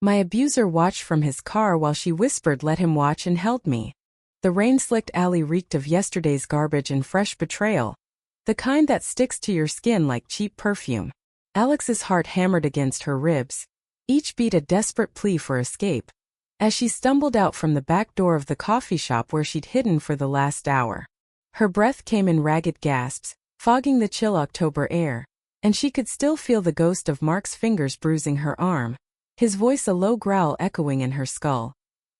My abuser watched from his car while she whispered, "Let him watch," and held me. The rain-slicked alley reeked of yesterday's garbage and fresh betrayal, the kind that sticks to your skin like cheap perfume. Alex's heart hammered against her ribs, each beat a desperate plea for escape, as she stumbled out from the back door of the coffee shop where she'd hidden for the last hour. Her breath came in ragged gasps, fogging the chill October air, and she could still feel the ghost of Mark's fingers bruising her arm, his voice a low growl echoing in her skull.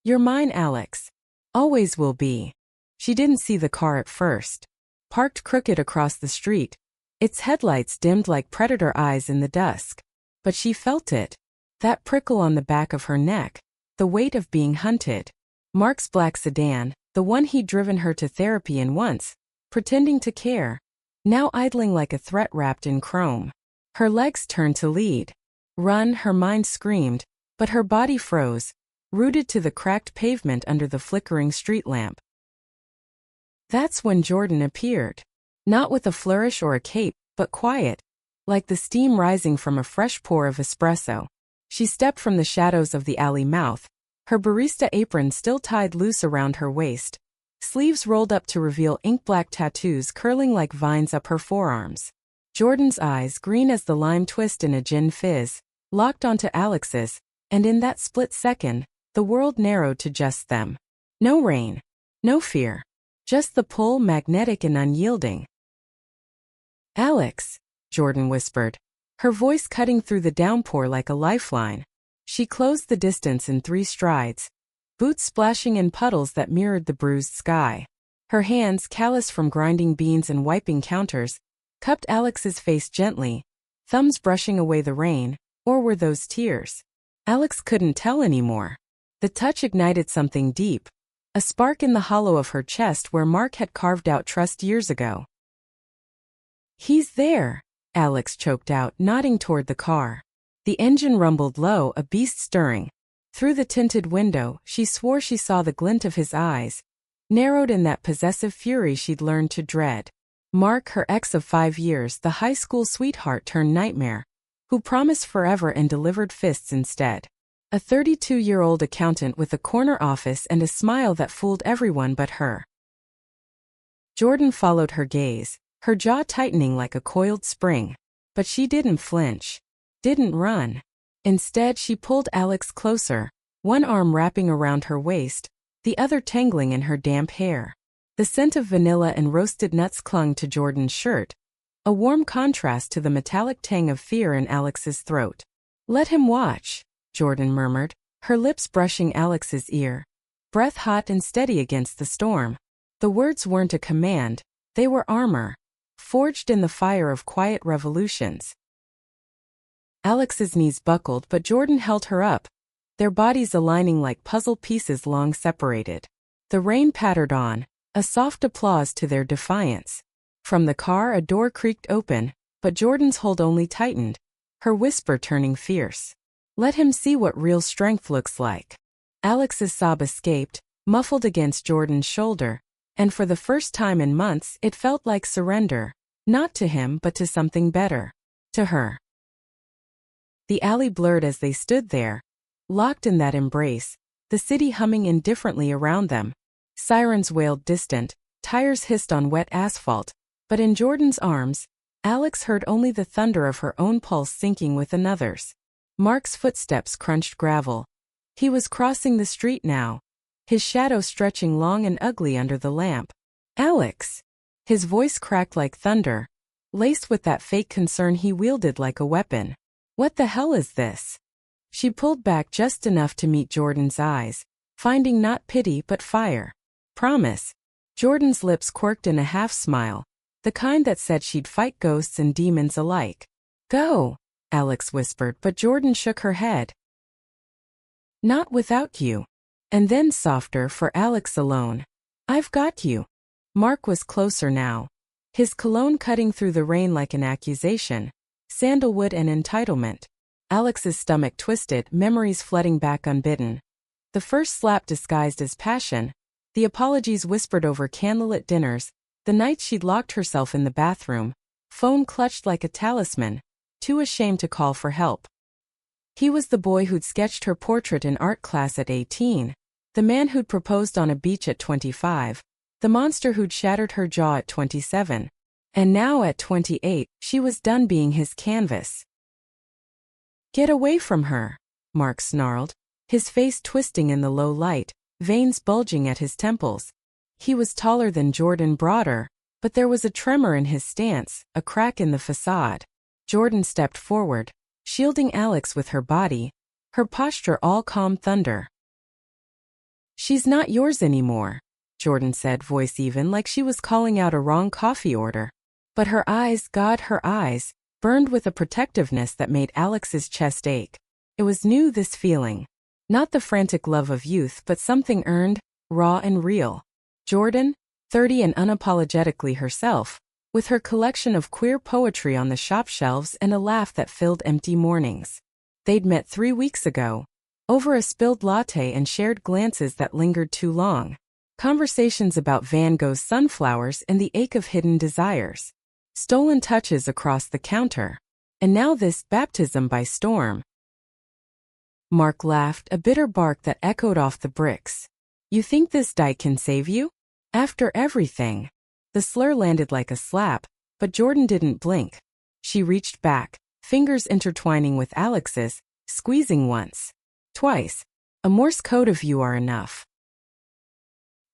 "You're mine, Alex. Always will be." She didn't see the car at first. Parked crooked across the street, its headlights dimmed like predator eyes in the dusk. But she felt it. That prickle on the back of her neck, the weight of being hunted. Mark's black sedan, the one he'd driven her to therapy in once, pretending to care, now idling like a threat wrapped in chrome. Her legs turned to lead. Run, her mind screamed, but her body froze, rooted to the cracked pavement under the flickering street lamp. That's when Jordan appeared. Not with a flourish or a cape, but quiet, like the steam rising from a fresh pour of espresso. She stepped from the shadows of the alley mouth, her barista apron still tied loose around her waist, sleeves rolled up to reveal ink-black tattoos curling like vines up her forearms. Jordan's eyes, green as the lime twist in a gin fizz, locked onto Alex's, and in that split second, the world narrowed to just them. No rain, no fear, just the pull, magnetic and unyielding. "Alex," Jordan whispered, her voice cutting through the downpour like a lifeline. She closed the distance in 3 strides, boots splashing in puddles that mirrored the bruised sky. Her hands, callous from grinding beans and wiping counters, cupped Alex's face gently, thumbs brushing away the rain, or were those tears? Alex couldn't tell anymore. The touch ignited something deep, a spark in the hollow of her chest where Mark had carved out trust years ago. "He's there," Alex choked out, nodding toward the car. The engine rumbled low, a beast stirring. Through the tinted window, she swore she saw the glint of his eyes, narrowed in that possessive fury she'd learned to dread. Mark, her ex of 5 years, the high school sweetheart turned nightmare, who promised forever and delivered fists instead. A 32-year-old accountant with a corner office and a smile that fooled everyone but her. Jordan followed her gaze, her jaw tightening like a coiled spring. But she didn't flinch. Didn't run. Instead, she pulled Alex closer, one arm wrapping around her waist, the other tangling in her damp hair. The scent of vanilla and roasted nuts clung to Jordan's shirt, a warm contrast to the metallic tang of fear in Alex's throat. "Let him watch," Jordan murmured, her lips brushing Alex's ear, breath hot and steady against the storm. The words weren't a command, they were armor, forged in the fire of quiet revolutions. Alex's knees buckled, but Jordan held her up, their bodies aligning like puzzle pieces long separated. The rain pattered on, a soft applause to their defiance. From the car a door creaked open, but Jordan's hold only tightened, her whisper turning fierce. "Let him see what real strength looks like." Alex's sob escaped, muffled against Jordan's shoulder, and for the first time in months it felt like surrender, not to him but to something better. To her. The alley blurred as they stood there, locked in that embrace, the city humming indifferently around them. Sirens wailed distant, tires hissed on wet asphalt, but in Jordan's arms, Alex heard only the thunder of her own pulse syncing with another's. Mark's footsteps crunched gravel. He was crossing the street now, his shadow stretching long and ugly under the lamp. "Alex!" His voice cracked like thunder, laced with that fake concern he wielded like a weapon. "What the hell is this?" She pulled back just enough to meet Jordan's eyes, finding not pity but fire. "Promise." Jordan's lips quirked in a half-smile, the kind that said she'd fight ghosts and demons alike. "Go," Alex whispered, but Jordan shook her head. "Not without you." And then softer, for Alex alone. "I've got you." Mark was closer now, his cologne cutting through the rain like an accusation, sandalwood and entitlement. Alex's stomach twisted, memories flooding back unbidden. The first slap disguised as passion, the apologies whispered over candlelit dinners, the nights she'd locked herself in the bathroom, phone clutched like a talisman, too ashamed to call for help. He was the boy who'd sketched her portrait in art class at 18, the man who'd proposed on a beach at 25, the monster who'd shattered her jaw at 27. And now at 28, she was done being his canvas. "Get away from her," Mark snarled, his face twisting in the low light, veins bulging at his temples. He was taller than Jordan, broader, but there was a tremor in his stance, a crack in the facade. Jordan stepped forward, shielding Alex with her body, her posture all calm thunder. "She's not yours anymore," Jordan said, voice even, like she was calling out a wrong coffee order. But her eyes, God, her eyes, burned with a protectiveness that made Alex's chest ache. It was new, this feeling. Not the frantic love of youth, but something earned, raw and real. Jordan, 30 and unapologetically herself, with her collection of queer poetry on the shop shelves and a laugh that filled empty mornings. They'd met 3 weeks ago, over a spilled latte and shared glances that lingered too long. Conversations about Van Gogh's sunflowers and the ache of hidden desires. Stolen touches across the counter. And now this baptism by storm. Mark laughed, a bitter bark that echoed off the bricks. "You think this dyke can save you? After everything?" The slur landed like a slap, but Jordan didn't blink. She reached back, fingers intertwining with Alex's, squeezing once. Twice. "A Morse code of you are enough."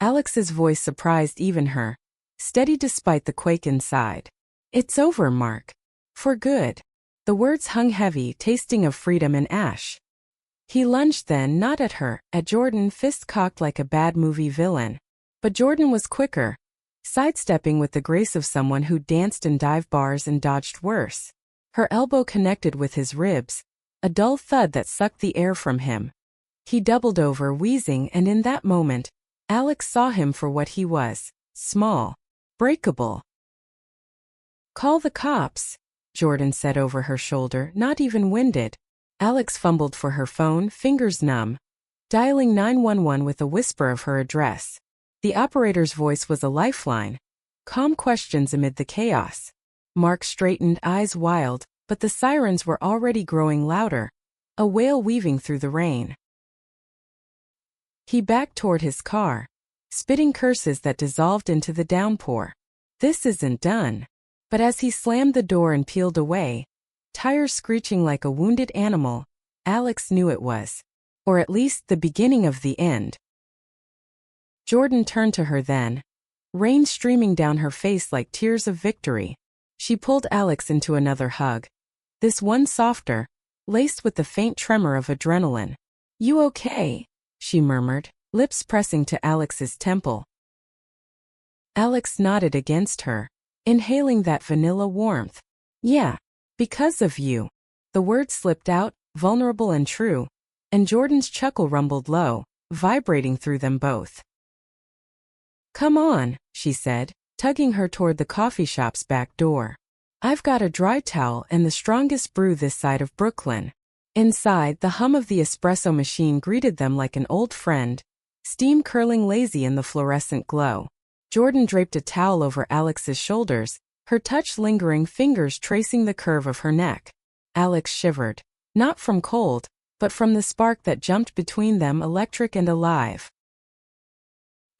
Alex's voice surprised even her, steady despite the quake inside. "It's over, Mark. For good." The words hung heavy, tasting of freedom and ash. He lunged then, not at her, at Jordan, fist cocked like a bad movie villain. But Jordan was quicker, sidestepping with the grace of someone who danced in dive bars and dodged worse. Her elbow connected with his ribs, a dull thud that sucked the air from him. He doubled over, wheezing, and in that moment, Alex saw him for what he was: small, breakable. "Call the cops," Jordan said over her shoulder, not even winded. Alex fumbled for her phone, fingers numb, dialing 911 with a whisper of her address. The operator's voice was a lifeline. Calm questions amid the chaos. Mark straightened, eyes wild, but the sirens were already growing louder, a wail weaving through the rain. He backed toward his car, spitting curses that dissolved into the downpour. This isn't done. But as he slammed the door and peeled away, tires screeching like a wounded animal, Alex knew it was. Or at least the beginning of the end. Jordan turned to her then, rain streaming down her face like tears of victory. She pulled Alex into another hug, this one softer, laced with the faint tremor of adrenaline. "You okay?" she murmured, lips pressing to Alex's temple. Alex nodded against her, inhaling that vanilla warmth. "Yeah, because of you." The words slipped out, vulnerable and true, and Jordan's chuckle rumbled low, vibrating through them both. "Come on," she said, tugging her toward the coffee shop's back door. "I've got a dry towel and the strongest brew this side of Brooklyn." Inside, the hum of the espresso machine greeted them like an old friend, steam curling lazy in the fluorescent glow. Jordan draped a towel over Alex's shoulders, her touch lingering, fingers tracing the curve of her neck. Alex shivered, not from cold, but from the spark that jumped between them, electric and alive.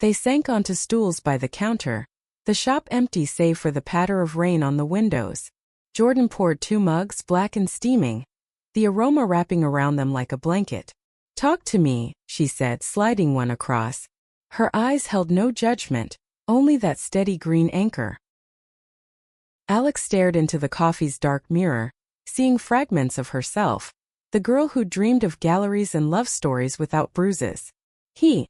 They sank onto stools by the counter, the shop empty save for the patter of rain on the windows. Jordan poured 2 mugs, black and steaming, the aroma wrapping around them like a blanket. "Talk to me," she said, sliding one across. Her eyes held no judgment, only that steady green anchor. Alex stared into the coffee's dark mirror, seeing fragments of herself, the girl who dreamed of galleries and love stories without bruises. He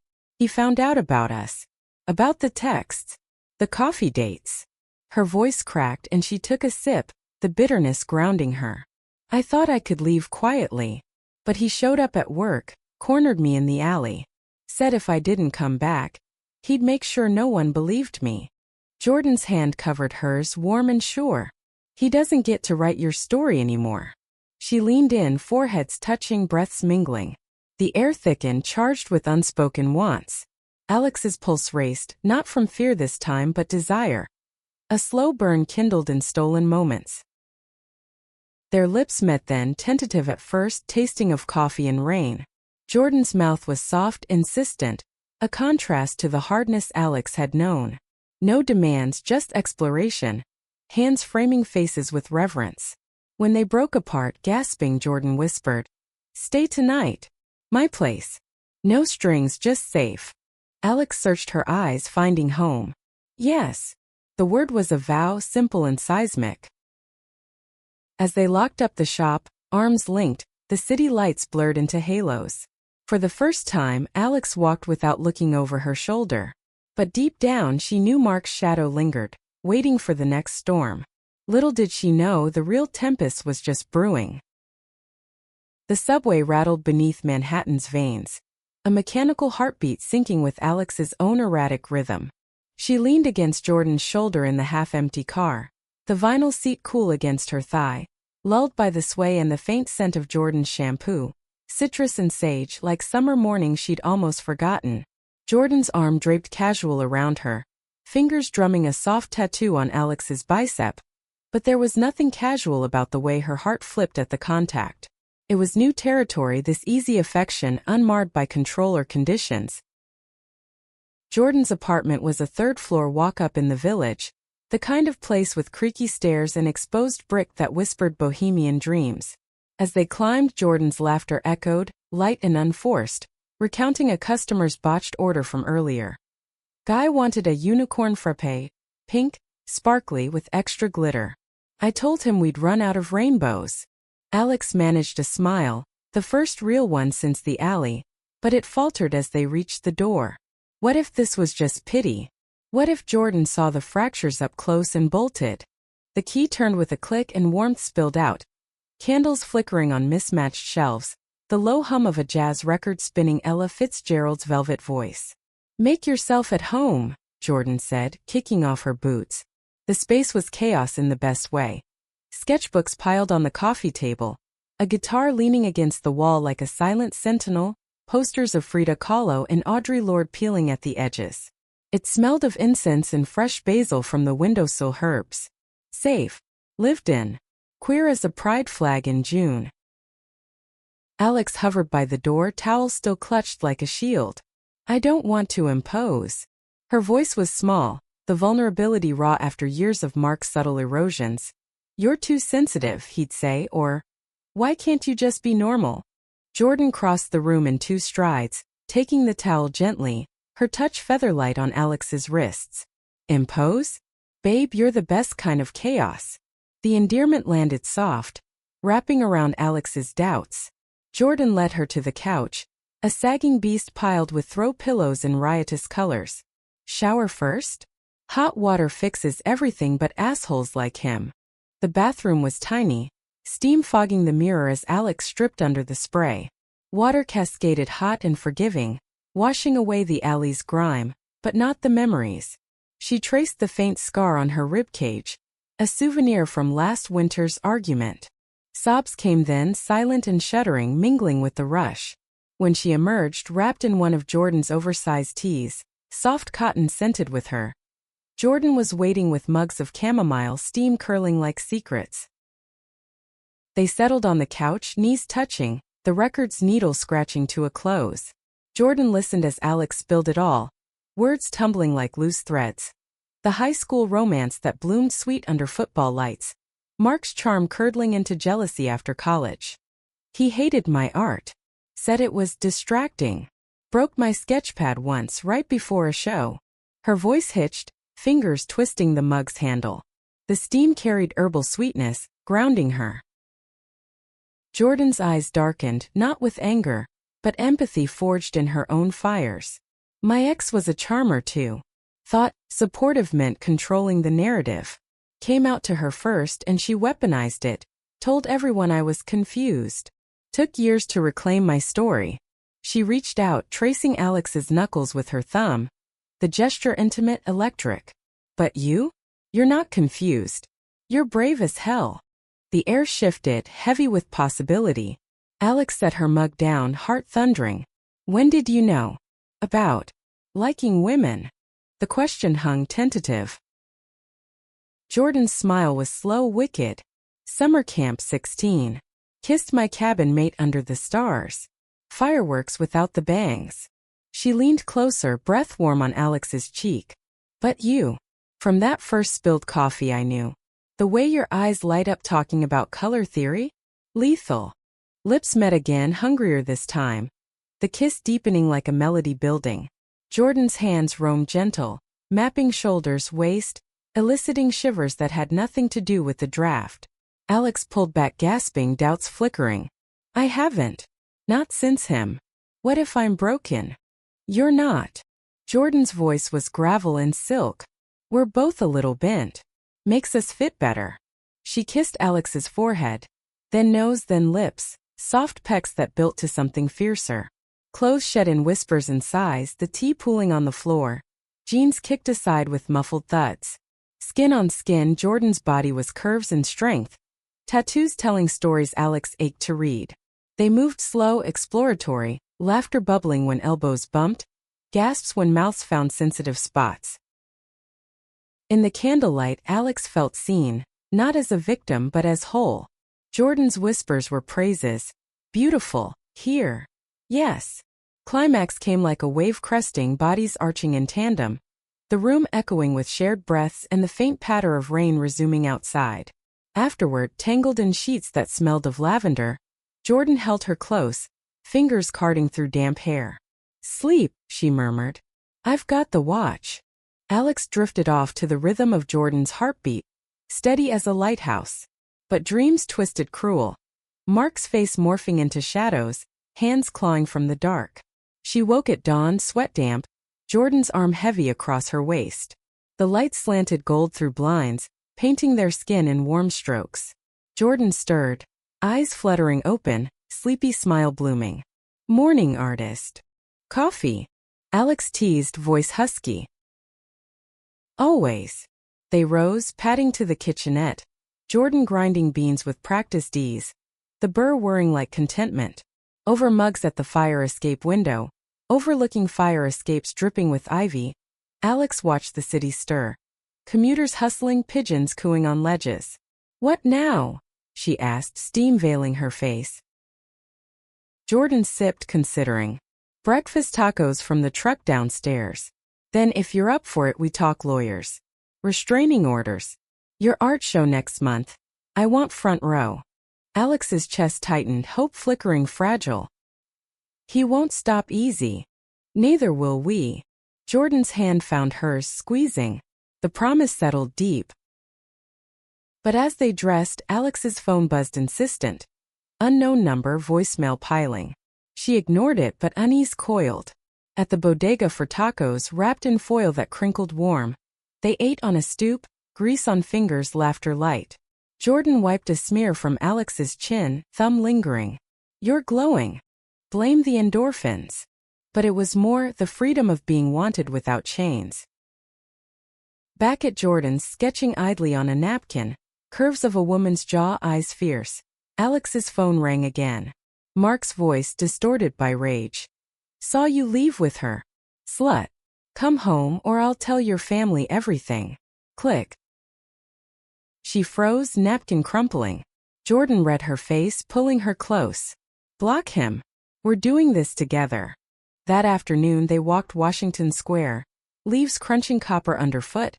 found out about us. About the texts. The coffee dates. Her voice cracked and she took a sip, the bitterness grounding her. "I thought I could leave quietly. But he showed up at work, cornered me in the alley. Said if I didn't come back, he'd make sure no one believed me." Jordan's hand covered hers, warm and sure. "He doesn't get to write your story anymore." She leaned in, foreheads touching, breaths mingling. The air thickened, charged with unspoken wants. Alex's pulse raced, not from fear this time but desire. A slow burn kindled in stolen moments. Their lips met then, tentative at first, tasting of coffee and rain. Jordan's mouth was soft, insistent, a contrast to the hardness Alex had known. No demands, just exploration. Hands framing faces with reverence. When they broke apart, gasping, Jordan whispered, "Stay tonight. My place. No strings, just safe." Alex searched her eyes, finding home. Yes. The word was a vow, simple and seismic. As they locked up the shop, arms linked, the city lights blurred into halos. For the first time, Alex walked without looking over her shoulder. But deep down she knew Mark's shadow lingered, waiting for the next storm. Little did she know the real tempest was just brewing. The subway rattled beneath Manhattan's veins, a mechanical heartbeat syncing with Alex's own erratic rhythm. She leaned against Jordan's shoulder in the half-empty car, the vinyl seat cool against her thigh, lulled by the sway and the faint scent of Jordan's shampoo, citrus and sage, like summer morning she'd almost forgotten. Jordan's arm draped casual around her, fingers drumming a soft tattoo on Alex's bicep. But there was nothing casual about the way her heart flipped at the contact. It was new territory, this easy affection unmarred by control or conditions. Jordan's apartment was a third-floor walk-up in the Village, the kind of place with creaky stairs and exposed brick that whispered bohemian dreams. As they climbed, Jordan's laughter echoed, light and unforced, recounting a customer's botched order from earlier. Guy wanted a unicorn frappe, pink, sparkly with extra glitter. I told him we'd run out of rainbows. Alex managed a smile, the first real one since the alley, but it faltered as they reached the door. What if this was just pity? What if Jordan saw the fractures up close and bolted? The key turned with a click and warmth spilled out. Candles flickering on mismatched shelves, the low hum of a jazz record spinning, Ella Fitzgerald's velvet voice. "Make yourself at home," Jordan said, kicking off her boots. The space was chaos in the best way. Sketchbooks piled on the coffee table, a guitar leaning against the wall like a silent sentinel, posters of Frida Kahlo and Audre Lorde peeling at the edges. It smelled of incense and fresh basil from the windowsill, herbs. Safe. Lived in. Queer as a pride flag in June. Alex hovered by the door, towel still clutched like a shield. "I don't want to impose." Her voice was small, the vulnerability raw after years of Mark's subtle erosions. "You're too sensitive," he'd say, or, "Why can't you just be normal?" Jordan crossed the room in 2 strides, taking the towel gently, her touch featherlight on Alex's wrists. "Impose? Babe, you're the best kind of chaos." The endearment landed soft, wrapping around Alex's doubts. Jordan led her to the couch, a sagging beast piled with throw pillows in riotous colors. "Shower first? Hot water fixes everything but assholes like him." The bathroom was tiny, steam fogging the mirror as Alex stripped under the spray. Water cascaded hot and forgiving, washing away the alley's grime, but not the memories. She traced the faint scar on her ribcage, a souvenir from last winter's argument. Sobs came then, silent and shuddering, mingling with the rush. When she emerged, wrapped in one of Jordan's oversized tees, soft cotton scented with her, Jordan was waiting with mugs of chamomile, steam curling like secrets. They settled on the couch, knees touching, the record's needle scratching to a close. Jordan listened as Alex spilled it all, words tumbling like loose threads. The high school romance that bloomed sweet under football lights, Mark's charm curdling into jealousy after college. "He hated my art. Said it was distracting. Broke my sketchpad once right before a show." Her voice hitched, fingers twisting the mug's handle. The steam carried herbal sweetness, grounding her. Jordan's eyes darkened, not with anger, but empathy forged in her own fires. "My ex was a charmer too." Thought supportive meant controlling the narrative. Came out to her first and she weaponized it, told everyone I was confused. Took years to reclaim my story. She reached out, tracing Alex's knuckles with her thumb. The gesture intimate, electric. "But you? You're not confused. You're brave as hell." The air shifted, heavy with possibility. Alex set her mug down, heart thundering. "When did you know? About liking women?" The question hung tentative. Jordan's smile was slow, wicked. Summer Camp 16. Kissed my cabin mate under the stars. Fireworks without the bangs. She leaned closer, breath warm on Alex's cheek. But you. From that first spilled coffee I knew. The way your eyes light up talking about color theory? Lethal. Lips met again, hungrier this time. The kiss deepening like a melody building. Jordan's hands roamed gentle, mapping shoulders, waist, eliciting shivers that had nothing to do with the draft. Alex pulled back, gasping, doubts flickering. I haven't. Not since him. What if I'm broken? You're not. Jordan's voice was gravel and silk. We're both a little bent. Makes us fit better. She kissed Alex's forehead, then nose, then lips, soft pecks that built to something fiercer. Clothes shed in whispers and sighs, the tea pooling on the floor. Jeans kicked aside with muffled thuds. Skin on skin, Jordan's body was curves and strength. Tattoos telling stories Alex ached to read. They moved slow, exploratory, laughter bubbling when elbows bumped, gasps when mouths found sensitive spots. In the candlelight, Alex felt seen, not as a victim but as whole. Jordan's whispers were praises. Beautiful, here. Yes. Climax came like a wave cresting, bodies arching in tandem, the room echoing with shared breaths and the faint patter of rain resuming outside. Afterward, tangled in sheets that smelled of lavender, Jordan held her close, fingers carding through damp hair. Sleep, she murmured. I've got the watch. Alex drifted off to the rhythm of Jordan's heartbeat, steady as a lighthouse. But dreams twisted cruel. Mark's face morphing into shadows, hands clawing from the dark. She woke at dawn, sweat damp, Jordan's arm heavy across her waist. The light slanted gold through blinds, painting their skin in warm strokes. Jordan stirred, eyes fluttering open, sleepy smile blooming. Morning, artist. Coffee. Alex teased, voice husky. Always. They rose, padding to the kitchenette, Jordan grinding beans with practiced ease, the burr whirring like contentment. Over mugs at the fire escape window, overlooking fire escapes dripping with ivy, Alex watched the city stir. Commuters hustling, pigeons cooing on ledges. What now? She asked, steam veiling her face. Jordan sipped, considering. Breakfast tacos from the truck downstairs. Then if you're up for it, we talk lawyers. Restraining orders. Your art show next month. I want front row. Alex's chest tightened, hope flickering, fragile. He won't stop easy. Neither will we. Jordan's hand found hers, squeezing. The promise settled deep. But as they dressed, Alex's phone buzzed, insistent. Unknown number, voicemail piling. She ignored it, but unease coiled. At the bodega for tacos, wrapped in foil that crinkled warm. They ate on a stoop, grease on fingers, laughter light. Jordan wiped a smear from Alex's chin, thumb lingering. You're glowing. Blame the endorphins. But it was more, the freedom of being wanted without chains. Back at Jordan's, sketching idly on a napkin, curves of a woman's jaw, eyes fierce. Alex's phone rang again. Mark's voice, distorted by rage. Saw you leave with her. Slut. Come home or I'll tell your family everything. Click. She froze, napkin crumpling. Jordan read her face, pulling her close. Block him. We're doing this together. That afternoon they walked Washington Square, leaves crunching copper underfoot,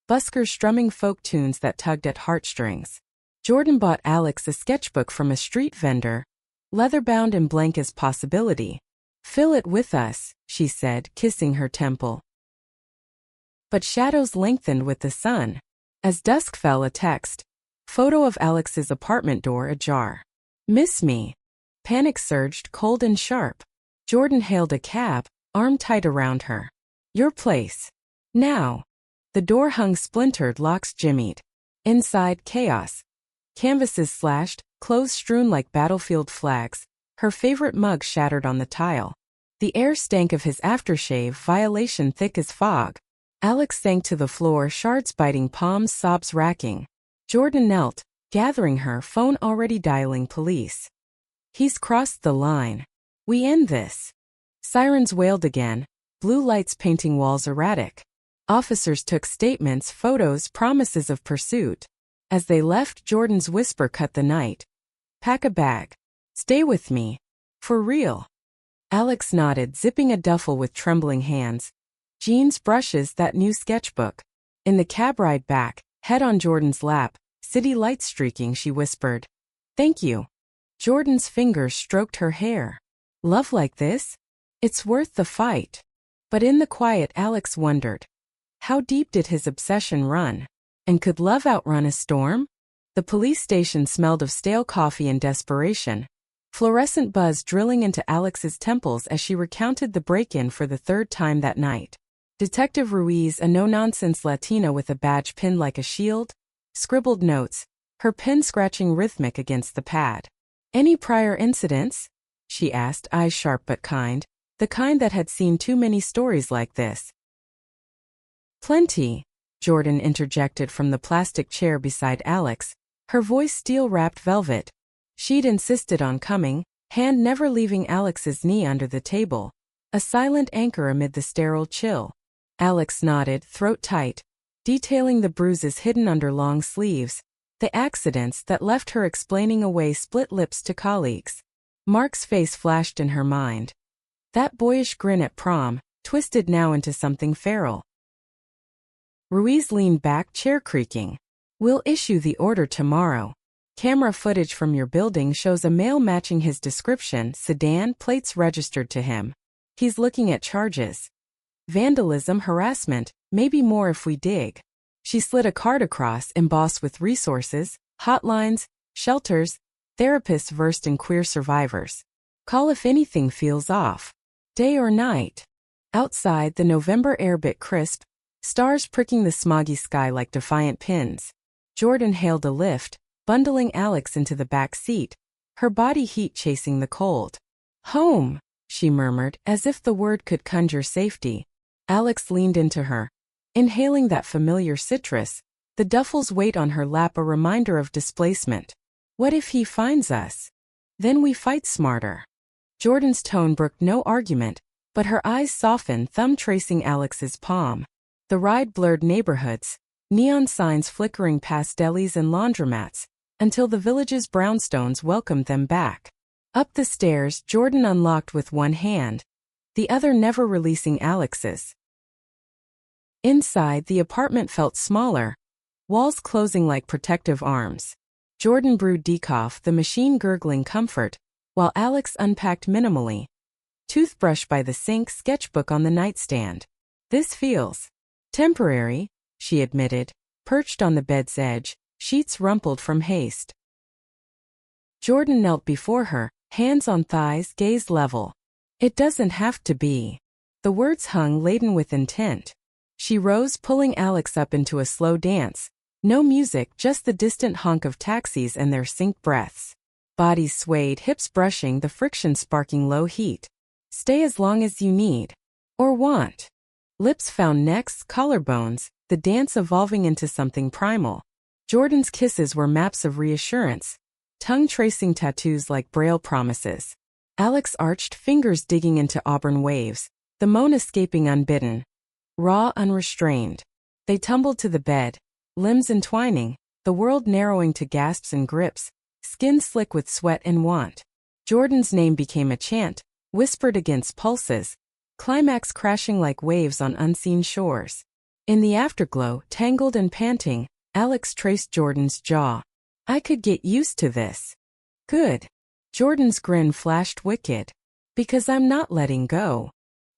buskers strumming folk tunes that tugged at heartstrings. Jordan bought Alex a sketchbook from a street vendor, leather-bound and blank as possibility. Fill it with us, she said, kissing her temple. But shadows lengthened with the sun. As dusk fell, a text. Photo of Alex's apartment door ajar. Miss me. Panic surged, cold and sharp. Jordan hailed a cab, arm tight around her. Your place. Now. The door hung splintered, locks jimmied. Inside, chaos. Canvases slashed, clothes strewn like battlefield flags, her favorite mug shattered on the tile. The air stank of his aftershave, violation thick as fog. Alex sank to the floor, shards biting palms, sobs racking. Jordan knelt, gathering her, phone already dialing police. He's crossed the line. We end this. Sirens wailed again, blue lights painting walls erratic. Officers took statements, photos, promises of pursuit. As they left, Jordan's whisper cut the night. Pack a bag. Stay with me. For real. Alex nodded, zipping a duffel with trembling hands. Jeans, brushes, that new sketchbook. In the cab ride back, head on Jordan's lap, city lights streaking, she whispered. Thank you. Jordan's fingers stroked her hair. Love like this? It's worth the fight. But in the quiet, Alex wondered. How deep did his obsession run? And could love outrun a storm? The police station smelled of stale coffee and desperation. Fluorescent buzz drilling into Alex's temples as she recounted the break-in for the third time that night. Detective Ruiz, a no-nonsense Latina with a badge pinned like a shield, scribbled notes, her pen scratching rhythmic against the pad. Any prior incidents? She asked, eyes sharp but kind, the kind that had seen too many stories like this. Plenty, Jordan interjected from the plastic chair beside Alex, her voice steel-wrapped velvet. She'd insisted on coming, hand never leaving Alex's knee under the table, a silent anchor amid the sterile chill. Alex nodded, throat tight, detailing the bruises hidden under long sleeves, the accidents that left her explaining away split lips to colleagues. Mark's face flashed in her mind. That boyish grin at prom, twisted now into something feral. Ruiz leaned back, chair creaking. We'll issue the order tomorrow. Camera footage from your building shows a male matching his description, sedan, plates registered to him. He's looking at charges. Vandalism, harassment, maybe more if we dig. She slid a card across, embossed with resources, hotlines, shelters, therapists versed in queer survivors. Call if anything feels off. Day or night. Outside, the November air bit crisp, stars pricking the smoggy sky like defiant pins. Jordan hailed a lift, bundling Alex into the back seat, her body heat chasing the cold. Home, she murmured, as if the word could conjure safety. Alex leaned into her, inhaling that familiar citrus, the duffel's weight on her lap a reminder of displacement. What if he finds us? Then we fight smarter. Jordan's tone brooked no argument, but her eyes softened, thumb tracing Alex's palm. The ride blurred neighborhoods, neon signs flickering past delis and laundromats, until the village's brownstones welcomed them back. Up the stairs, Jordan unlocked with one hand, the other never releasing Alex's. Inside, the apartment felt smaller, walls closing like protective arms. Jordan brewed decaf, the machine gurgling comfort, while Alex unpacked minimally. Toothbrush by the sink, sketchbook on the nightstand. This feels temporary, she admitted, perched on the bed's edge, sheets rumpled from haste. Jordan knelt before her, hands on thighs, gaze level. It doesn't have to be. The words hung laden with intent. She rose, pulling Alex up into a slow dance. No music, just the distant honk of taxis and their synced breaths. Bodies swayed, hips brushing, the friction sparking low heat. Stay as long as you need. Or want. Lips found necks, collarbones, the dance evolving into something primal. Jordan's kisses were maps of reassurance, tongue-tracing tattoos like Braille promises. Alex arched, fingers digging into auburn waves, the moan escaping unbidden. Raw, unrestrained. They tumbled to the bed, limbs entwining, the world narrowing to gasps and grips, skin slick with sweat and want. Jordan's name became a chant, whispered against pulses, climax crashing like waves on unseen shores. In the afterglow, tangled and panting, Alex traced Jordan's jaw. I could get used to this. Good. Jordan's grin flashed wicked. Because I'm not letting go.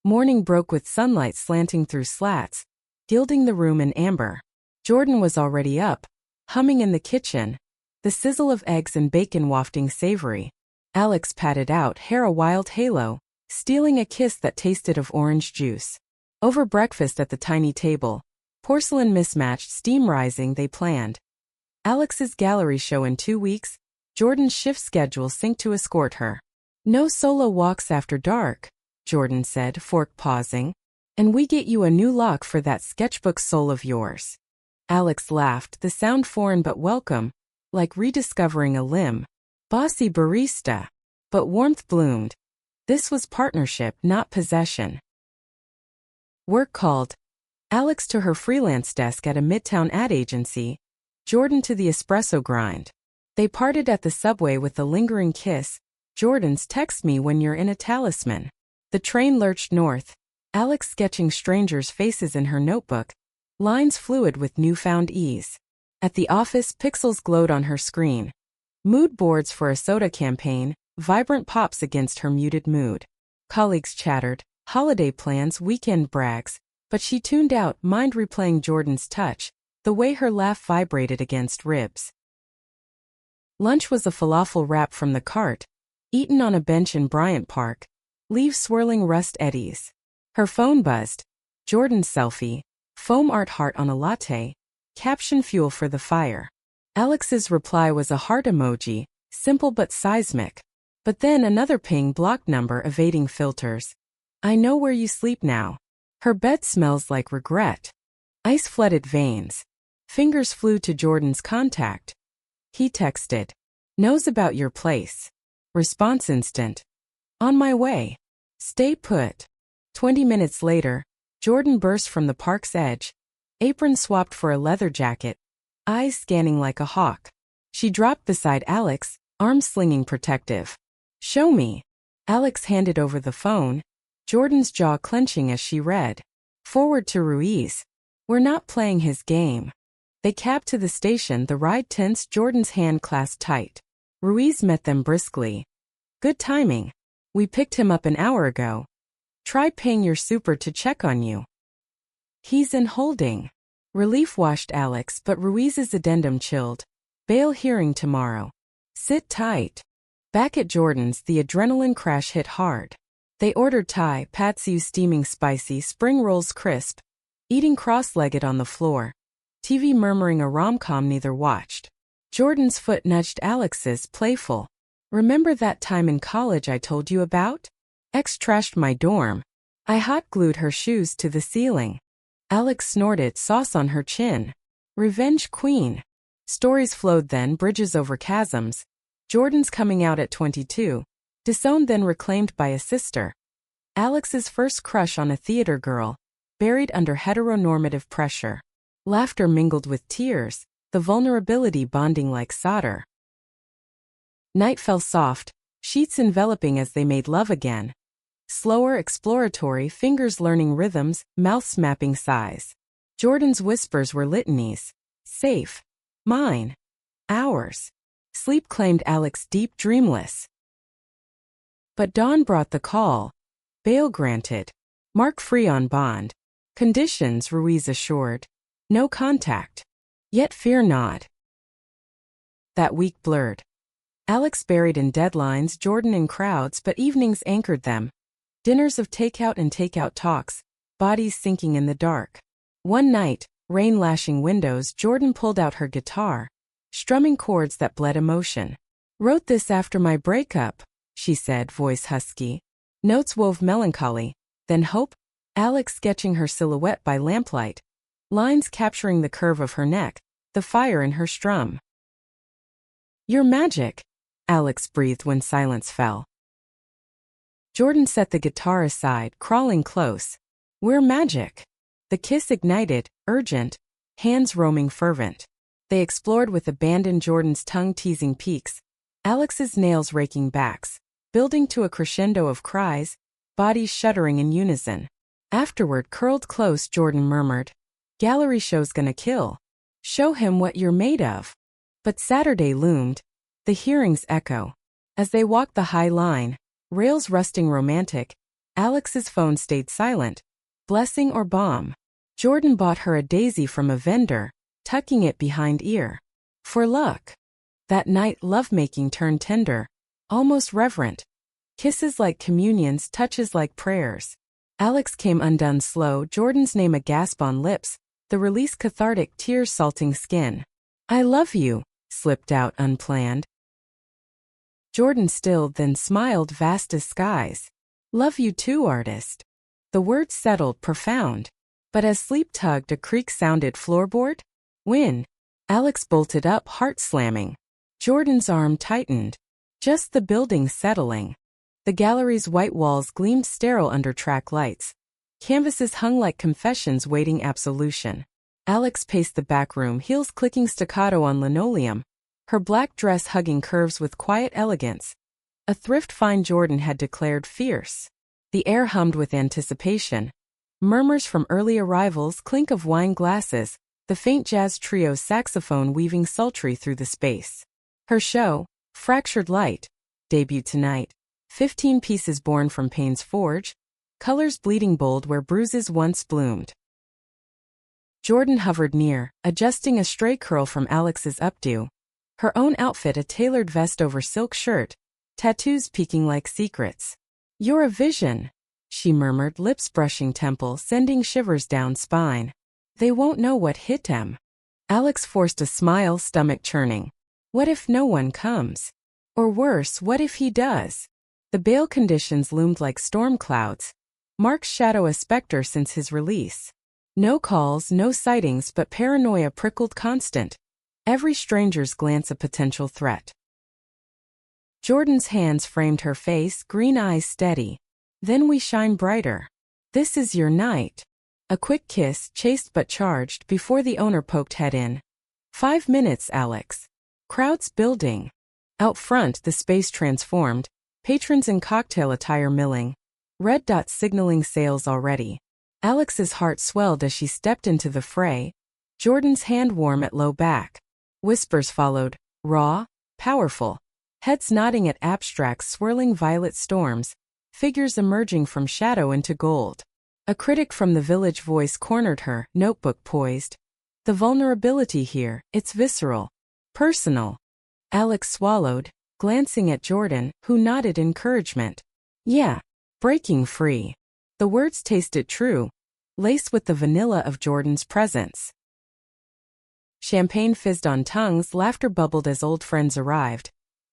Morning broke with sunlight slanting through slats, gilding the room in amber. Jordan was already up, humming in the kitchen, the sizzle of eggs and bacon wafting savory. Alex patted out, hair a wild halo, stealing a kiss that tasted of orange juice. Over breakfast at the tiny table, porcelain mismatched, steam rising, they planned Alex's gallery show in 2 weeks, Jordan's shift schedule synced to escort her. No solo walks after dark, Jordan said, fork pausing. And we get you a new lock for that sketchbook soul of yours. Alex laughed, the sound foreign but welcome, like rediscovering a limb. Bossy barista. But warmth bloomed. This was partnership, not possession. Work called. Alex to her freelance desk at a midtown ad agency, Jordan to the espresso grind. They parted at the subway with a lingering kiss. Jordan's text me when you're in a talisman. The train lurched north, Alex sketching strangers' faces in her notebook, lines fluid with newfound ease. At the office, pixels glowed on her screen. Mood boards for a soda campaign, vibrant pops against her muted mood. Colleagues chattered, holiday plans, weekend brags, but she tuned out, mind replaying Jordan's touch, the way her laugh vibrated against ribs. Lunch was a falafel wrap from the cart, eaten on a bench in Bryant Park, leaves swirling rust eddies. Her phone buzzed. Jordan's selfie, foam art heart on a latte, caption fuel for the fire. Alex's reply was a heart emoji, simple but seismic. But then another ping, blocked number evading filters. I know where you sleep now. Her bed smells like regret. Ice-flooded veins. Fingers flew to Jordan's contact. He texted. Knows about your place. Response instant. On my way. Stay put. 20 minutes later, Jordan burst from the park's edge. Apron swapped for a leather jacket. Eyes scanning like a hawk. She dropped beside Alex, arms slinging protective. Show me. Alex handed over the phone, Jordan's jaw clenching as she read. Forward to Ruiz. We're not playing his game. They cabbed to the station, the ride tense, Jordan's hand clasped tight. Ruiz met them briskly. Good timing. We picked him up an hour ago. Try paying your super to check on you. He's in holding. Relief washed Alex, but Ruiz's addendum chilled. Bail hearing tomorrow. Sit tight. Back at Jordan's, the adrenaline crash hit hard. They ordered Thai, patsiu steaming spicy, spring rolls crisp, eating cross-legged on the floor. TV murmuring a rom-com neither watched. Jordan's foot nudged Alex's, playful. Remember that time in college I told you about? Ex trashed my dorm. I hot-glued her shoes to the ceiling. Alex snorted, sauce on her chin. Revenge queen. Stories flowed then, bridges over chasms. Jordan's coming out at 22. Disowned then reclaimed by a sister. Alex's first crush on a theater girl. Buried under heteronormative pressure. Laughter mingled with tears, the vulnerability bonding like solder. Night fell soft, sheets enveloping as they made love again. Slower, exploratory, fingers learning rhythms, mouths mapping sighs. Jordan's whispers were litanies. Safe. Mine. Ours. Sleep claimed Alex deep, dreamless. But dawn brought the call. Bail granted. Mark free on bond. Conditions, Ruiz assured. No contact. Yet fear not. That week blurred. Alex buried in deadlines, Jordan in crowds, but evenings anchored them. Dinners of takeout and takeout talks, bodies sinking in the dark. One night, rain lashing windows, Jordan pulled out her guitar, strumming chords that bled emotion. Wrote this after my breakup, she said, voice husky. Notes wove melancholy, then hope. Alex sketching her silhouette by lamplight, lines capturing the curve of her neck, the fire in her strum. You're magic, Alex breathed when silence fell. Jordan set the guitar aside, crawling close. We're magic. The kiss ignited, urgent, hands roaming fervent. They explored with abandon, Jordan's tongue teasing peaks, Alex's nails raking backs, building to a crescendo of cries, bodies shuddering in unison. Afterward, curled close, Jordan murmured, gallery show's gonna kill. Show him what you're made of. But Saturday loomed, the hearings echo. As they walked the high line, rails rusting romantic, Alex's phone stayed silent. Blessing or bomb? Jordan bought her a daisy from a vendor, tucking it behind ear. For luck. That night, lovemaking turned tender, almost reverent. Kisses like communions, touches like prayers. Alex came undone slow, Jordan's name a gasp on lips, the release cathartic, tears salting skin. I love you, slipped out unplanned. Jordan stilled, then smiled, vast as skies. Love you too, artist. The words settled, profound. But as sleep tugged, a creak sounded. Floorboard? Win. Alex bolted up, heart slamming. Jordan's arm tightened. Just the building settling. The gallery's white walls gleamed sterile under track lights. Canvases hung like confessions waiting absolution. Alex paced the back room, heels clicking staccato on linoleum, her black dress hugging curves with quiet elegance. A thrift find, Jordan had declared, fierce. The air hummed with anticipation. Murmurs from early arrivals, clink of wine glasses, the faint jazz trio's saxophone weaving sultry through the space. Her show, Fractured Light, debuted tonight. 15 pieces born from Payne's Forge, colors bleeding bold where bruises once bloomed. Jordan hovered near, adjusting a stray curl from Alex's updo. Her own outfit, a tailored vest over silk shirt, tattoos peeking like secrets. "You're a vision," she murmured, lips brushing temple, sending shivers down spine. "They won't know what hit them." Alex forced a smile, stomach churning. What if no one comes? Or worse, what if he does? The bail conditions loomed like storm clouds. Mark's shadow a specter since his release. No calls, no sightings, but paranoia prickled constant. Every stranger's glance a potential threat. Jordan's hands framed her face, green eyes steady. "Then we shine brighter. This is your night." A quick kiss, chaste but charged, before the owner poked head in. 5 minutes, Alex. Crowds building. Out front, the space transformed, patrons in cocktail attire milling. Red dots signaling sales already. Alex's heart swelled as she stepped into the fray, Jordan's hand warm at low back. Whispers followed, raw, powerful. Heads nodding at abstracts swirling violet storms, figures emerging from shadow into gold. A critic from the village voice cornered her, notebook poised. "The vulnerability here, it's visceral. Personal." Alex swallowed, glancing at Jordan, who nodded encouragement. "Yeah, breaking free." The words tasted true, laced with the vanilla of Jordan's presence. Champagne fizzed on tongues, laughter bubbled as old friends arrived.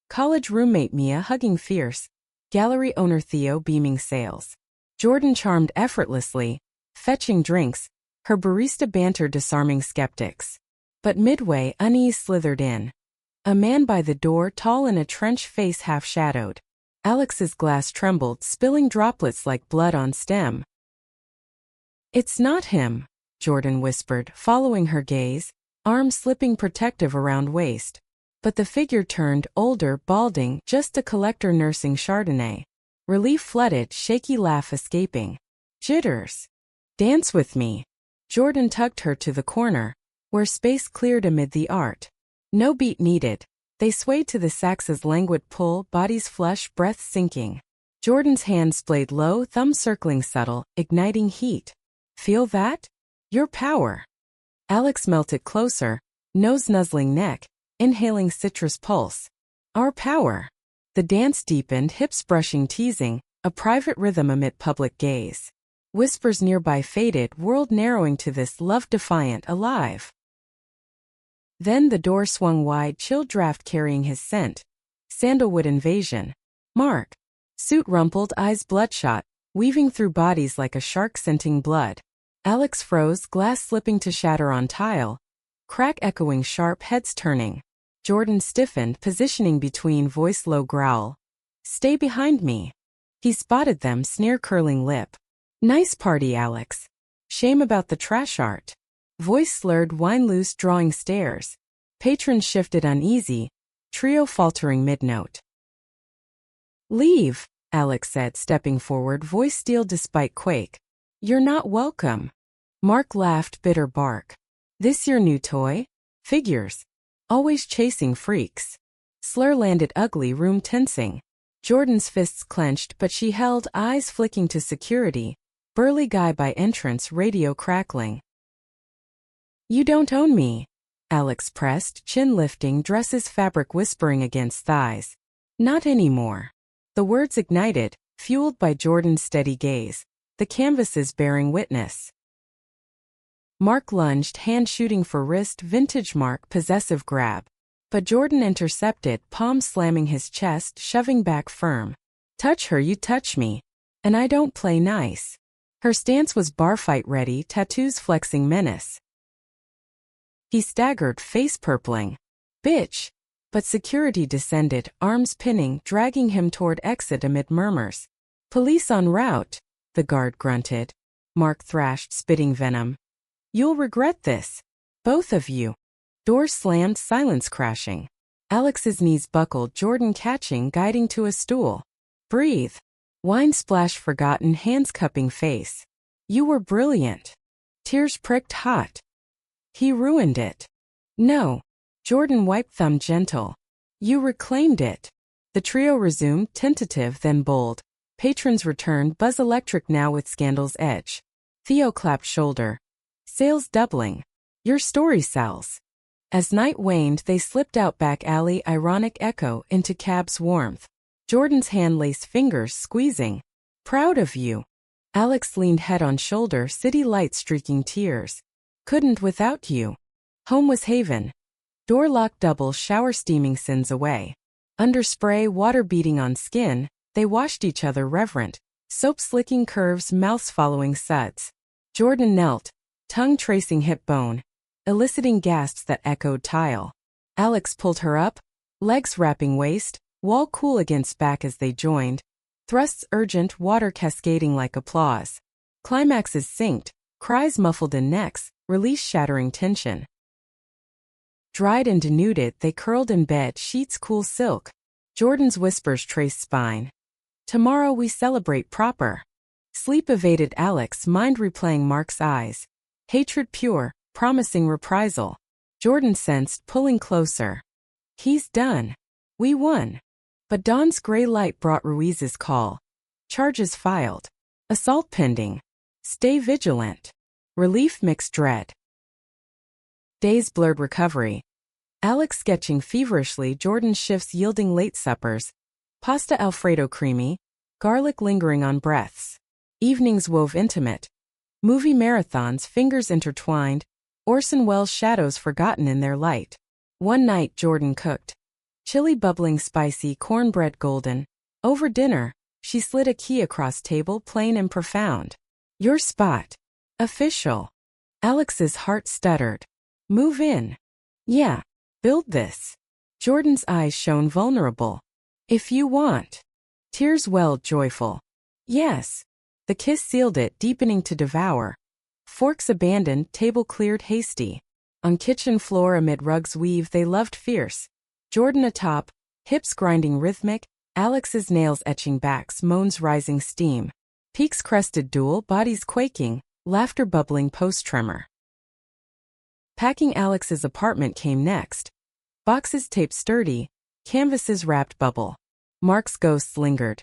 College roommate Mia hugging fierce, gallery owner Theo beaming sales. Jordan charmed effortlessly, fetching drinks, her barista banter disarming skeptics. But midway, unease slithered in. A man by the door, tall in a trench, face half-shadowed. Alex's glass trembled, spilling droplets like blood on stem. "It's not him," Jordan whispered, following her gaze, arm slipping protective around waist. But the figure turned, older, balding, just a collector nursing Chardonnay. Relief flooded, shaky laugh escaping. "Jitters. Dance with me." Jordan tugged her to the corner, where space cleared amid the art. No beat needed. They swayed to the sax's languid pull, bodies flush, breath sinking. Jordan's hand splayed low, thumb circling subtle, igniting heat. "Feel that? Your power." Alex melted closer, nose nuzzling neck, inhaling citrus pulse. "Our power." The dance deepened, hips brushing, teasing, a private rhythm amid public gaze. Whispers nearby faded, world narrowing to this love-defiant alive. Then the door swung wide, chill draft carrying his scent. Sandalwood invasion. Mark. Suit rumpled, eyes bloodshot, weaving through bodies like a shark scenting blood. Alex froze, glass slipping to shatter on tile. Crack echoing sharp, heads turning. Jordan stiffened, positioning between, voice low growl. "Stay behind me." He spotted them, sneer curling lip. "Nice party, Alex. Shame about the trash art." Voice slurred, wine loose, drawing stares. Patrons shifted uneasy, trio faltering mid-note. "Leave," Alex said, stepping forward, voice steel despite quake. "You're not welcome." Mark laughed, bitter bark. "This your new toy? Figures. Always chasing freaks." Slur landed ugly, room tensing. Jordan's fists clenched, but she held, eyes flicking to security. Burly guy by entrance, radio crackling. "You don't own me." Alex pressed, chin lifting, dresses fabric whispering against thighs. "Not anymore." The words ignited, fueled by Jordan's steady gaze, the canvases bearing witness. Mark lunged, hand shooting for wrist, vintage Mark, possessive grab. But Jordan intercepted, palm slamming his chest, shoving back firm. "Touch her, you touch me. And I don't play nice." Her stance was bar fight ready, tattoos flexing menace. He staggered, face purpling. "Bitch." But security descended, arms pinning, dragging him toward exit amid murmurs. "Police en route," the guard grunted. Mark thrashed, spitting venom. You'll regret this. Both of you. Door slammed, silence crashing. Alex's knees buckled, Jordan catching, guiding to a stool. Breathe. Wine splash, forgotten, hands cupping face. You were brilliant. Tears pricked hot. He ruined it. No. Jordan wiped, thumb gentle. You reclaimed it. The trio resumed, tentative then bold. Patrons returned, buzz electric now with scandal's edge. Theo clapped shoulder. Sales doubling. Your story sells. As night waned, they slipped out back alley, ironic echo, into cab's warmth. Jordan's hand laced fingers squeezing. Proud of you. Alex leaned head on shoulder, city lights streaking tears. Couldn't without you. Home was haven. Door locked double, shower steaming sins away. Under spray, water beating on skin, they washed each other reverent. Soap slicking curves, mouths following suds. Jordan knelt, tongue tracing hip bone, eliciting gasps that echoed tile. Alex pulled her up, legs wrapping waist, wall cool against back as they joined. Thrusts urgent, water cascading like applause. Climaxes synced, cries muffled in necks, release shattering tension. Dried and denuded, they curled in bed, sheets cool silk. Jordan's whispers traced spine. Tomorrow we celebrate proper. Sleep evaded Alex, mind replaying Mark's eyes. Hatred pure, promising reprisal. Jordan sensed, pulling closer. He's done. We won. But dawn's gray light brought Ruiz's call. Charges filed. Assault pending. Stay vigilant. Relief mixed dread. Days blurred recovery. Alex sketching feverishly, Jordan shifts yielding late suppers. Pasta Alfredo creamy, garlic lingering on breaths. Evenings wove intimate. Movie marathons, fingers intertwined. Orson Welles' shadows forgotten in their light. One night Jordan cooked. Chili bubbling spicy, cornbread golden. Over dinner, she slid a key across table, plain and profound. Your spot. Official. Alex's heart stuttered. Move in. Yeah. Build this. Jordan's eyes shone vulnerable. If you want. Tears welled joyful. Yes. The kiss sealed it, deepening to devour. Forks abandoned, table cleared hasty. On kitchen floor amid rugs weave they loved fierce. Jordan atop, hips grinding rhythmic, Alex's nails etching backs, moans rising steam. Peaks crested duel, bodies quaking, laughter bubbling post-tremor. Packing Alex's apartment came next. Boxes taped sturdy, canvases wrapped bubble. Mark's ghosts lingered.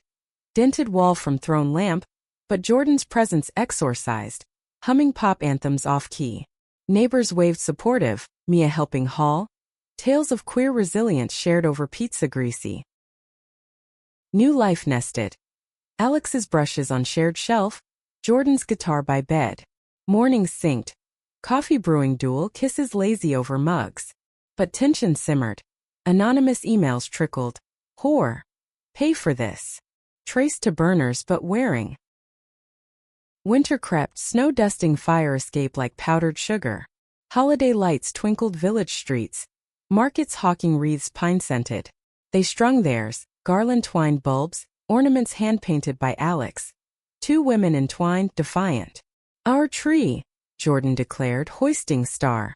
Dented wall from thrown lamp, but Jordan's presence exorcised. Humming pop anthems off-key. Neighbors waved supportive, Mia helping haul. Tales of queer resilience shared over pizza greasy. New life nested. Alex's brushes on shared shelf, Jordan's guitar by bed. Mornings synced. Coffee brewing duel, kisses lazy over mugs. But tension simmered. Anonymous emails trickled. Whore. Pay for this. Traced to burners but wearing. Winter crept, snow dusting fire escape like powdered sugar. Holiday lights twinkled village streets. Markets hawking wreaths pine-scented. They strung theirs, garland-twined bulbs, ornaments hand-painted by Alex. Two women entwined, defiant. Our tree, Jordan declared, hoisting star.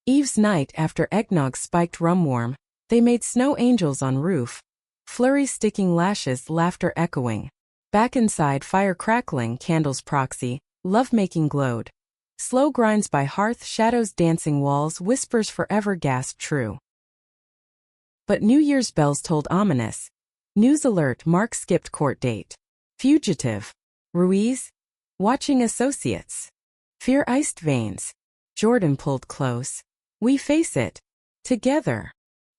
Eve's night after eggnog spiked rum warm, they made snow angels on roof. Flurries sticking lashes, laughter echoing. Back inside, fire crackling, candles proxy, love-making glowed. Slow grinds by hearth, shadows dancing walls, whispers forever gasped true. But New Year's bells told ominous. News alert, Mark skipped court date. Fugitive. Ruiz. Watching associates. Fear iced veins. Jordan pulled close. We face it. Together.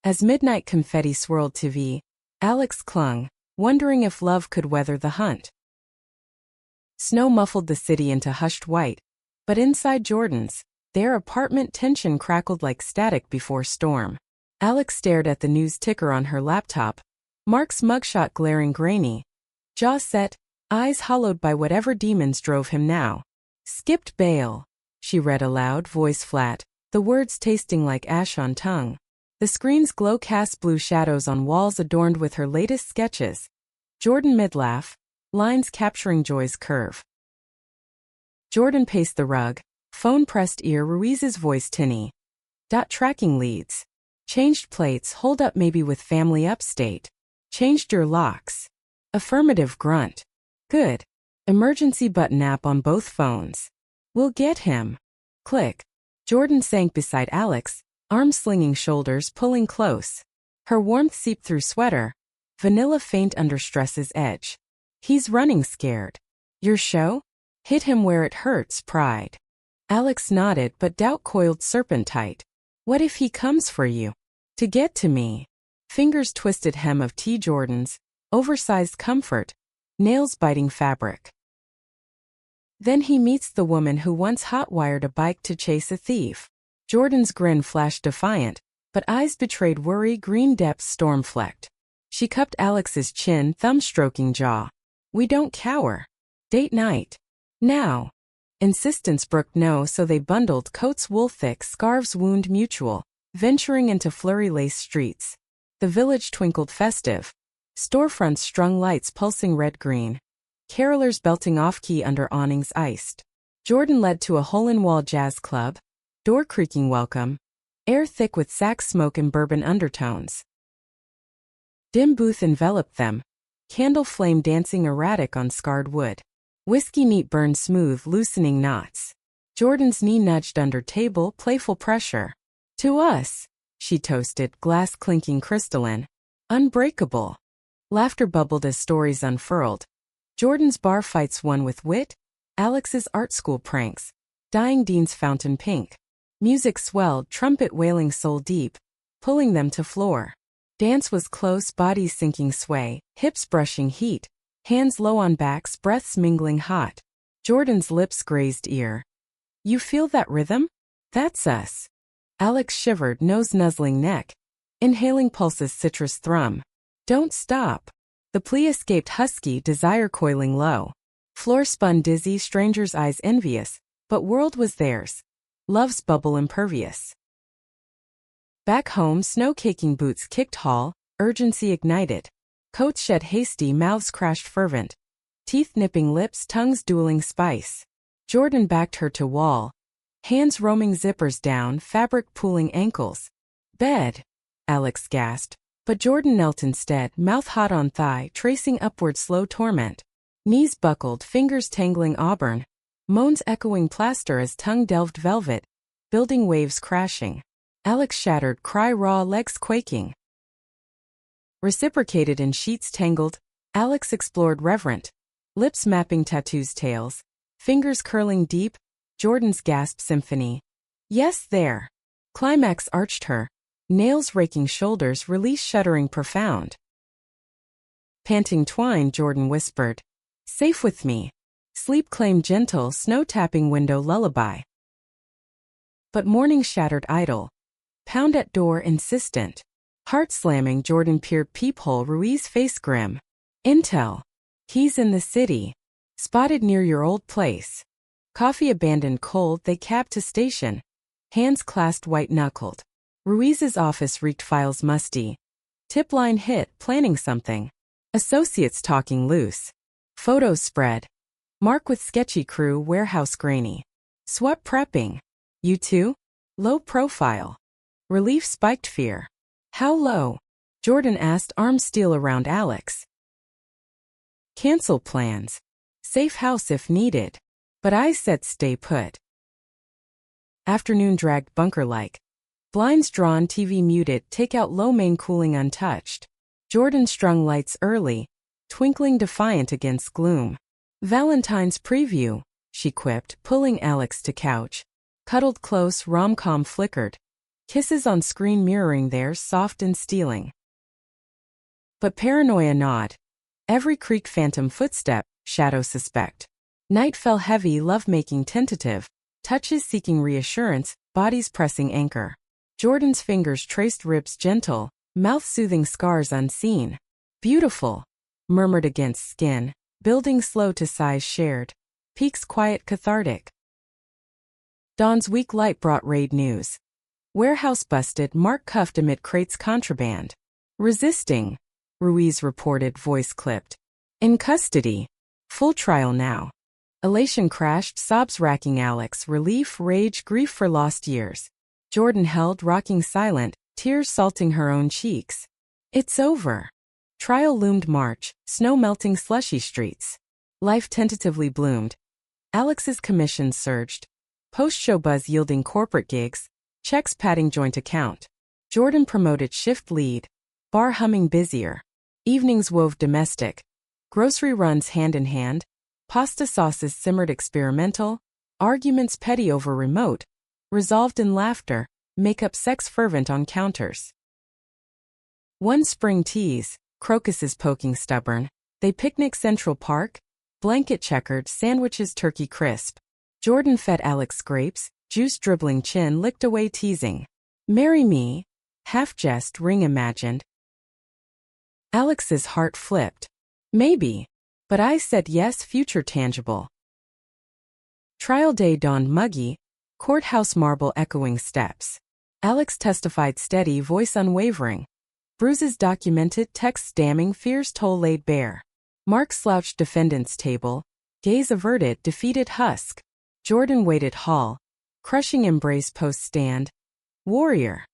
As midnight confetti swirled TV, Alex clung, wondering if love could weather the hunt. Snow muffled the city into hushed white, but inside Jordan's, their apartment tension crackled like static before storm. Alex stared at the news ticker on her laptop, Mark's mugshot glaring grainy. Jaw set, eyes hollowed by whatever demons drove him now. Skipped bail, she read aloud, voice flat, the words tasting like ash on tongue. The screen's glow cast blue shadows on walls adorned with her latest sketches. Jordan mid-laugh, lines capturing joy's curve. Jordan paced the rug, Phone pressed ear, Ruiz's voice tinny. Tracking leads. Changed plates, hold up maybe with family upstate. Changed your locks. Affirmative grunt. Good. Emergency button app on both phones. We'll get him. Click. Jordan sank beside Alex, arms slinging, shoulders pulling close. Her warmth seeped through sweater. Vanilla faint under stress's edge. He's running scared. Your show? Hit him where it hurts, pride. Alex nodded, but doubt coiled serpent tight. What if he comes for you? To get to me. Fingers twisted hem of T. Jordan's, oversized comfort, nails biting fabric. Then he meets the woman who once hotwired a bike to chase a thief. Jordan's grin flashed defiant, but eyes betrayed worry, green depths storm-flecked. She cupped Alex's chin, thumb-stroking jaw. We don't cower. Date night. Now. Insistence brooked no, so they bundled, coats wool-thick, scarves wound mutual, venturing into flurry-lace streets. The village twinkled festive. Storefronts strung lights pulsing red-green. Carolers belting off-key under awnings iced. Jordan led to a hole-in-wall jazz club. Door creaking welcome. Air thick with sack smoke and bourbon undertones. Dim booth enveloped them. Candle flame dancing erratic on scarred wood. Whiskey neat burned smooth, loosening knots. Jordan's knee nudged under table, playful pressure. To us, she toasted, glass clinking crystalline. Unbreakable. Laughter bubbled as stories unfurled. Jordan's bar fights won with wit. Alex's art school pranks. Dying Dean's fountain pink. Music swelled, trumpet wailing soul deep, pulling them to floor. Dance was close, bodies sinking sway, hips brushing heat. Hands low on backs, breaths mingling hot. Jordan's lips grazed ear. You feel that rhythm? That's us. Alex shivered, nose nuzzling neck. Inhaling pulses, citrus thrum. Don't stop. The plea escaped husky, desire coiling low. Floor spun dizzy, stranger's eyes envious, but world was theirs. Love's bubble impervious. Back home, snow-caking boots kicked hall, urgency ignited. Coats shed hasty, mouths crashed fervent. Teeth nipping lips, tongues dueling spice. Jordan backed her to wall. Hands roaming zippers down, fabric pooling ankles. Bed, Alex gasped. But Jordan knelt instead, mouth hot on thigh, tracing upward slow torment. Knees buckled, fingers tangling auburn. Moans echoing plaster as tongue delved velvet. Building waves crashing. Alex shattered, cry raw, legs quaking. Reciprocated in sheets tangled, Alex explored reverent. Lips mapping tattoos tails. Fingers curling deep, Jordan's gasp symphony. Yes, there. Climax arched her. Nails raking shoulders, release shuddering profound. Panting twine, Jordan whispered. Safe with me. Sleep claimed gentle, snow-tapping window lullaby. But morning shattered idle. Pound at door insistent. Heart slamming, Jordan peered peephole, Ruiz face grim. Intel. He's in the city. Spotted near your old place. Coffee abandoned cold, they cabbed to station. Hands clasped white-knuckled. Ruiz's office reeked files musty. Tip line hit, planning something. Associates talking loose. Photos spread. Mark with sketchy crew, warehouse grainy. Sweat prepping. You too? Low profile. Relief spiked fear. How low? Jordan asked, arms steel around Alex. Cancel plans. Safe house if needed. But I said stay put. Afternoon dragged bunker-like. Blinds drawn, TV muted, takeout low main cooling untouched. Jordan strung lights early, twinkling defiant against gloom. Valentine's preview, she quipped, pulling Alex to couch. Cuddled close, rom-com flickered. Kisses on screen mirroring theirs, soft and stealing. But paranoia gnawed. Every creak phantom footstep, shadow suspect. Night fell heavy, love-making tentative. Touches seeking reassurance, bodies pressing anchor. Jordan's fingers traced ribs gentle, mouth soothing scars unseen. Beautiful, murmured against skin, building slow to size shared. Peaks quiet cathartic. Dawn's weak light brought raid news. Warehouse busted, Mark cuffed amid crates contraband. Resisting, Ruiz reported, voice clipped. In custody. Full trial now. Elation crashed, sobs racking Alex, relief, rage, grief for lost years. Jordan held, rocking silent, tears salting her own cheeks. It's over. Trial loomed March, snow melting slushy streets. Life tentatively bloomed. Alex's commissions surged. Post-show buzz yielding corporate gigs, checks padding joint account. Jordan promoted shift lead. Bar humming busier. Evenings wove domestic. Grocery runs hand in hand. Pasta sauces simmered experimental. Arguments petty over remote. Resolved in laughter. Makeup sex fervent on counters. One spring tease. Crocuses poking stubborn. They picnic Central Park. Blanket checkered, sandwiches turkey crisp. Jordan fed Alex grapes, juice dribbling chin licked away teasing. Marry me. Half jest, ring imagined. Alex's heart flipped. Maybe. But I said yes, future tangible. Trial day dawned muggy, courthouse marble echoing steps. Alex testified steady, voice unwavering. Bruises documented, texts damning, fears toll laid bare. Mark slouched defendant's table, gaze averted, defeated husk. Jordan waited hall, crushing embrace post stand. Warrior.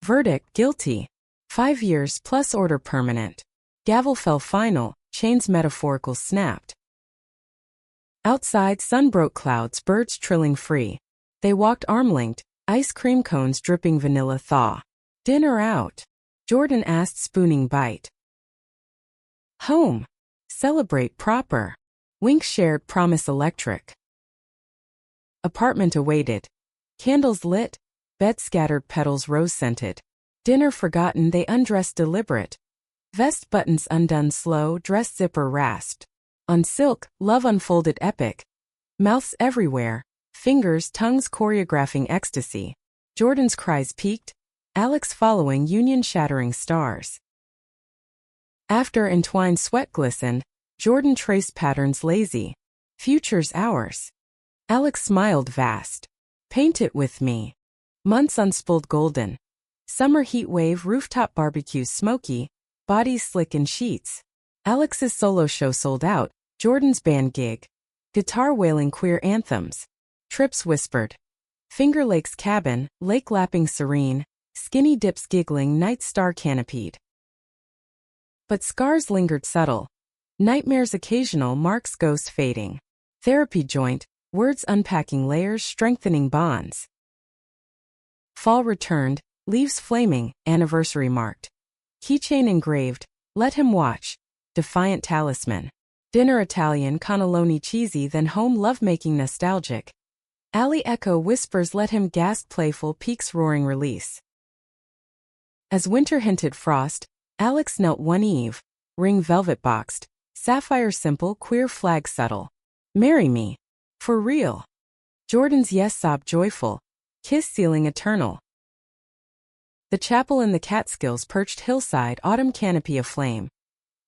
Verdict, guilty. 5 years plus order permanent. Gavel fell final, chains metaphorical snapped. Outside sun broke clouds, birds trilling free. They walked arm-linked, ice cream cones dripping vanilla thaw. Dinner out. Jordan asked, spooning bite. Home. Celebrate proper. Wink shared, promise electric. Apartment awaited. Candles lit, bed scattered, petals rose-scented. Dinner forgotten, they undressed deliberate. Vest buttons undone slow, dress zipper rasped. On silk, love unfolded epic. Mouths everywhere, fingers, tongues choreographing ecstasy. Jordan's cries peaked, Alex following, union-shattering stars. After entwined sweat glistened, Jordan traced patterns lazy. Future's ours. Alex smiled vast. Paint it with me. Months unspooled golden. Summer heat wave, rooftop barbecues smoky, bodies slick in sheets. Alex's solo show sold out, Jordan's band gig. Guitar wailing queer anthems. Trips whispered. Finger Lakes cabin, lake lapping serene, skinny dips giggling, night star canopied. But scars lingered subtle. Nightmares occasional, Mark's ghost fading. Therapy joint, words unpacking layers, strengthening bonds. Fall returned, leaves flaming, anniversary marked. Keychain engraved, let him watch. Defiant talisman. Dinner Italian, cannelloni cheesy, then home lovemaking nostalgic. Alley echo whispers, let him gasp, playful, peaks roaring release. As winter hinted frost, Alex knelt one eve, ring velvet boxed, sapphire simple, queer flag subtle. Marry me. For real. Jordan's yes sob joyful, kiss sealing eternal. The chapel in the Catskills perched hillside, autumn canopy aflame.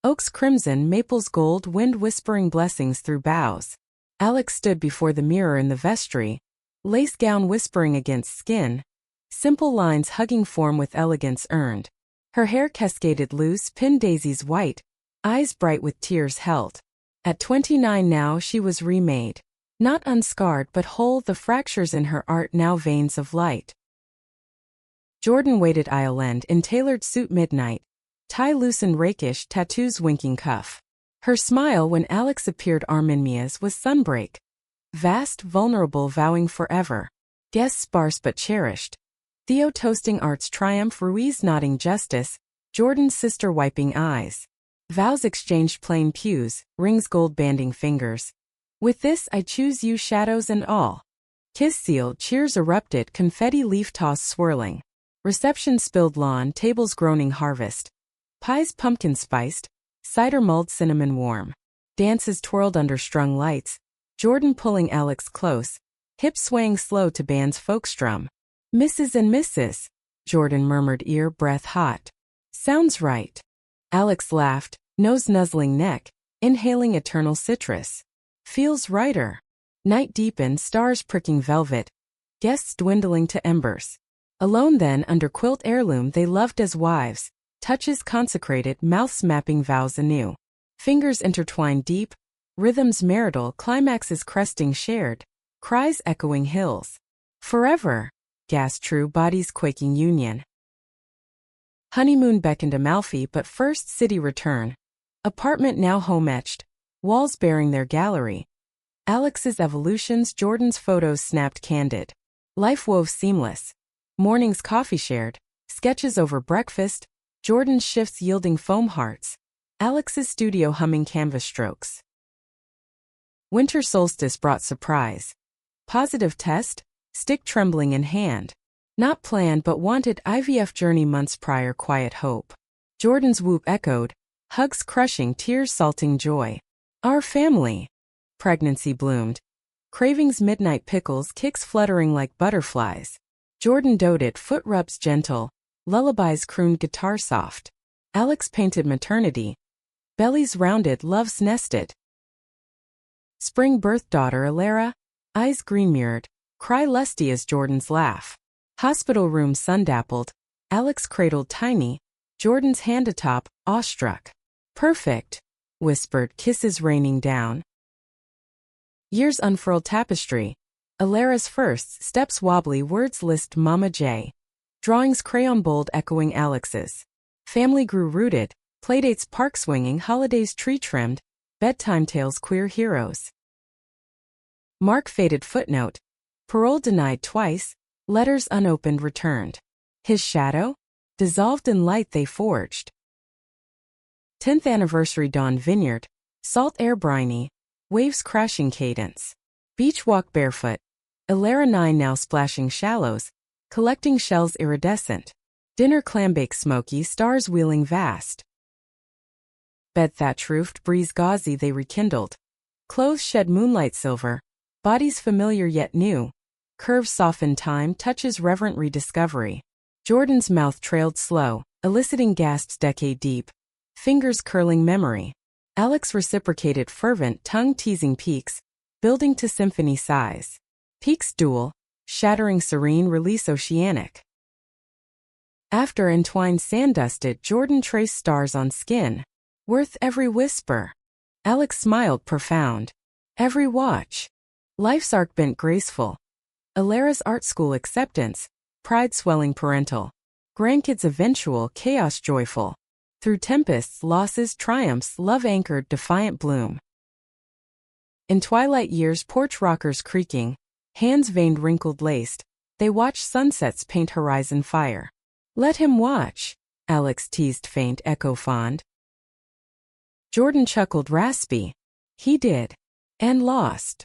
Oaks crimson, maples gold, wind whispering blessings through boughs. Alex stood before the mirror in the vestry, lace gown whispering against skin, simple lines hugging form with elegance earned. Her hair cascaded loose, pinned daisies white, eyes bright with tears held. At 29 now she was remade. Not unscarred but whole, the fractures in her art now veins of light. Jordan waited aisle end in tailored suit midnight, tie loosened rakish, tattoos winking cuff. Her smile when Alex appeared Arminmia's was sunbreak. Vast, vulnerable, vowing forever. Guests sparse but cherished. Theo toasting art's triumph, Ruiz nodding justice, Jordan's sister wiping eyes. Vows exchanged plain pews, rings gold banding fingers. With this I choose you, shadows and all. Kiss sealed, cheers erupted, confetti leaf toss swirling. Reception spilled lawn, tables groaning harvest. Pies pumpkin spiced, cider mulled cinnamon warm. Dances twirled under strung lights, Jordan pulling Alex close, hips swaying slow to band's folkstrum. Mrs. and Mrs., Jordan murmured, ear breath hot. Sounds right. Alex laughed, nose nuzzling neck, inhaling eternal citrus. Feels righter. Night deepened, stars pricking velvet, guests dwindling to embers. Alone then under quilt heirloom they loved as wives, touches consecrated, mouths mapping vows anew. Fingers intertwined deep, Rhythms marital, climaxes cresting shared, cries echoing hills. Forever, gasped true bodies quaking union. Honeymoon beckoned Amalfi, but first city return. Apartment now home-etched, walls bearing their gallery. Alex's evolutions, Jordan's photos snapped candid. Life wove seamless. Mornings coffee shared, sketches over breakfast, Jordan's shifts yielding foam hearts. Alex's studio humming canvas strokes. Winter solstice brought surprise. Positive test, stick trembling in hand. Not planned but wanted, IVF journey months prior, quiet hope. Jordan's whoop echoed, hugs crushing, tears salting joy. Our family. Pregnancy bloomed. Cravings midnight pickles, kicks fluttering like butterflies. Jordan doted, foot rubs gentle, lullabies crooned, guitar soft. Alex painted maternity. Bellies rounded, loves nested. Spring birth daughter Alara, eyes green mirrored, cry lusty as Jordan's laugh. Hospital room sun dappled, Alex cradled tiny, Jordan's hand atop, awestruck. Perfect, whispered, kisses raining down. Years unfurled tapestry. Alara's first steps wobbly, words lisped Mama J. Drawings crayon bold echoing Alex's. Family grew rooted, playdates park swinging, holidays tree trimmed, bedtime tales queer heroes. Mark faded footnote. Parole denied twice, letters unopened returned. His shadow? Dissolved in light they forged. 10th anniversary dawn vineyard, salt air briny, waves crashing cadence. Beach walk barefoot. Alara 9 now splashing shallows, collecting shells iridescent. Dinner clambake smoky, stars wheeling vast. Bed thatch roofed, breeze gauzy they rekindled. Clothes shed moonlight silver, bodies familiar yet new. Curves softened time, touches reverent rediscovery. Jordan's mouth trailed slow, eliciting gasps decade deep. Fingers curling memory. Alex reciprocated fervent, tongue-teasing peaks, building to symphony size. Peaks dual, shattering serene, release oceanic. After entwined sand-dusted, Jordan traced stars on skin. Worth every whisper. Alex smiled profound. Every watch. Life's arc bent graceful. Alara's art school acceptance, pride swelling parental. Grandkids eventual, chaos joyful. Through tempests, losses, triumphs, love anchored, defiant bloom. In twilight years, porch rockers creaking, hands veined, wrinkled, laced, they watch sunsets paint horizon fire. Let him watch, Alex teased, faint echo fond. Jordan chuckled raspy. He did. And lost.